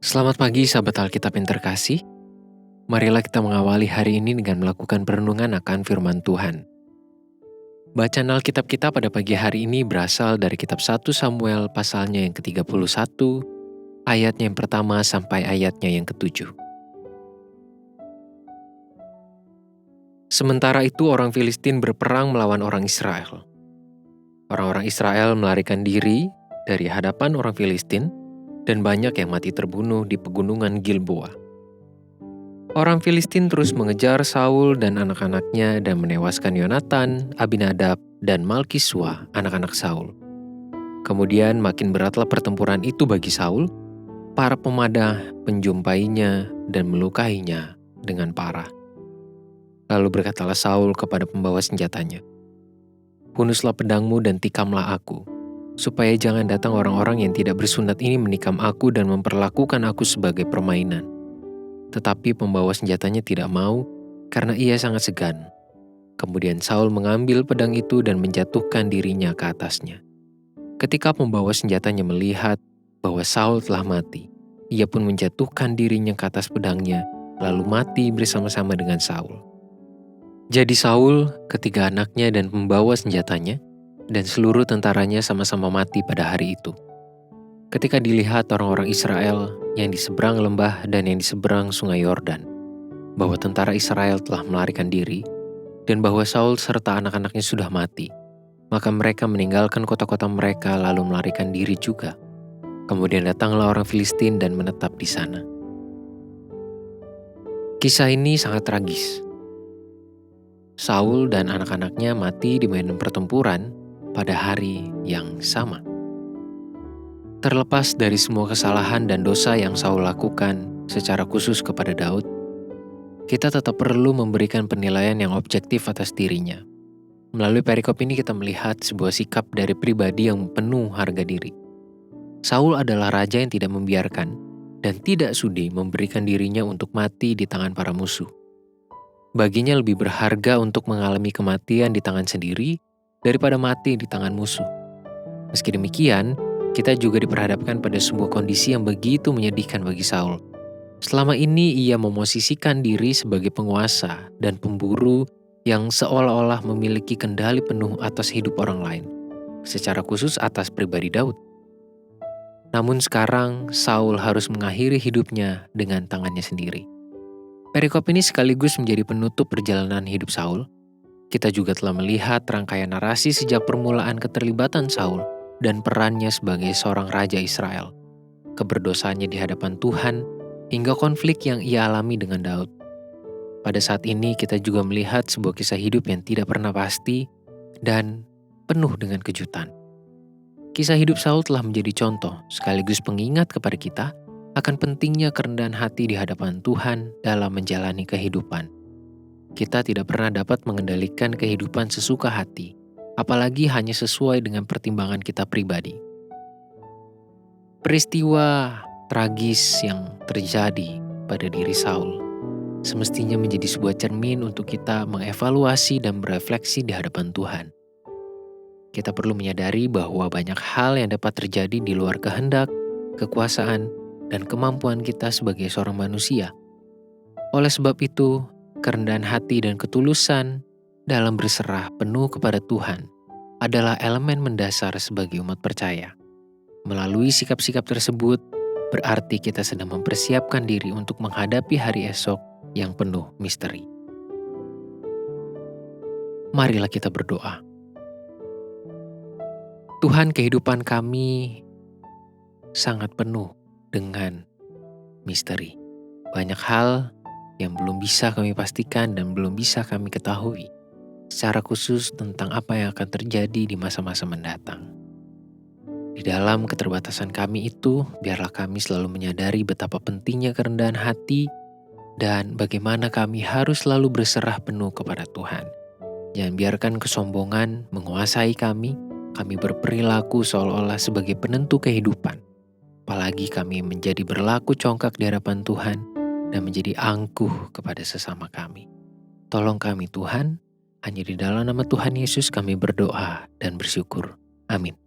Selamat pagi sahabat Alkitab yang terkasih. Marilah kita mengawali hari ini dengan melakukan perenungan akan firman Tuhan. Bacaan Alkitab kita pada pagi hari ini berasal dari kitab 1 Samuel pasalnya yang ke-31, ayatnya yang pertama sampai ayatnya yang ke-7. Sementara itu orang Filistin berperang melawan orang Israel. Orang-orang Israel melarikan diri dari hadapan orang Filistin dan banyak yang mati terbunuh di pegunungan Gilboa. Orang Filistin terus mengejar Saul dan anak-anaknya dan menewaskan Yonatan, Abinadab, dan Malkisua, anak-anak Saul. Kemudian makin beratlah pertempuran itu bagi Saul. Para pemadah menjumpainya dan melukainya dengan parah. Lalu berkatalah Saul kepada pembawa senjatanya, "Hunuslah pedangmu dan tikamlah aku, supaya jangan datang orang-orang yang tidak bersunat ini menikam aku dan memperlakukan aku sebagai permainan." Tetapi pembawa senjatanya tidak mau karena ia sangat segan. Kemudian Saul mengambil pedang itu dan menjatuhkan dirinya ke atasnya. Ketika pembawa senjatanya melihat bahwa Saul telah mati, ia pun menjatuhkan dirinya ke atas pedangnya, lalu mati bersama-sama dengan Saul. Jadi Saul, ketiga anaknya dan pembawa senjatanya, dan seluruh tentaranya sama-sama mati pada hari itu. Ketika dilihat orang-orang Israel yang di seberang lembah dan yang di seberang sungai Yordan, bahwa tentara Israel telah melarikan diri, dan bahwa Saul serta anak-anaknya sudah mati, maka mereka meninggalkan kota-kota mereka lalu melarikan diri juga. Kemudian datanglah orang Filistin dan menetap di sana. Kisah ini sangat tragis. Saul dan anak-anaknya mati di medan pertempuran pada hari yang sama. Terlepas dari semua kesalahan dan dosa yang Saul lakukan secara khusus kepada Daud, kita tetap perlu memberikan penilaian yang objektif atas dirinya. Melalui perikop ini kita melihat sebuah sikap dari pribadi yang penuh harga diri. Saul adalah raja yang tidak membiarkan dan tidak sudi memberikan dirinya untuk mati di tangan para musuh. Baginya lebih berharga untuk mengalami kematian di tangan sendiri daripada mati di tangan musuh. Meski demikian, kita juga diperhadapkan pada sebuah kondisi yang begitu menyedihkan bagi Saul. Selama ini ia memosisikan diri sebagai penguasa dan pemburu yang seolah-olah memiliki kendali penuh atas hidup orang lain, secara khusus atas pribadi Daud. Namun sekarang Saul harus mengakhiri hidupnya dengan tangannya sendiri. Perikop ini sekaligus menjadi penutup perjalanan hidup Saul. Kita juga telah melihat rangkaian narasi sejak permulaan keterlibatan Saul dan perannya sebagai seorang raja Israel, keberdosaannya di hadapan Tuhan, hingga konflik yang ia alami dengan Daud. Pada saat ini kita juga melihat sebuah kisah hidup yang tidak pernah pasti dan penuh dengan kejutan. Kisah hidup Saul telah menjadi contoh sekaligus pengingat kepada kita akan pentingnya kerendahan hati di hadapan Tuhan dalam menjalani kehidupan. Kita tidak pernah dapat mengendalikan kehidupan sesuka hati, apalagi hanya sesuai dengan pertimbangan kita pribadi. Peristiwa tragis yang terjadi pada diri Saul semestinya menjadi sebuah cermin untuk kita mengevaluasi dan berefleksi di hadapan Tuhan. Kita perlu menyadari bahwa banyak hal yang dapat terjadi di luar kehendak, kekuasaan, dan kemampuan kita sebagai seorang manusia. Oleh sebab itu, kerendahan hati dan ketulusan dalam berserah penuh kepada Tuhan adalah elemen mendasar sebagai umat percaya. Melalui sikap-sikap tersebut, berarti kita sedang mempersiapkan diri untuk menghadapi hari esok yang penuh misteri. Marilah kita berdoa. Tuhan, kehidupan kami sangat penuh dengan misteri. Banyak hal yang belum bisa kami pastikan dan belum bisa kami ketahui, secara khusus tentang apa yang akan terjadi di masa-masa mendatang. Di dalam keterbatasan kami itu, biarlah kami selalu menyadari betapa pentingnya kerendahan hati dan bagaimana kami harus selalu berserah penuh kepada Tuhan. Jangan biarkan kesombongan menguasai kami berperilaku seolah-olah sebagai penentu kehidupan. Apalagi kami menjadi berlaku congkak di hadapan Tuhan dan menjadi angkuh kepada sesama kami. Tolong kami Tuhan, hanya di dalam nama Tuhan Yesus kami berdoa dan bersyukur. Amin.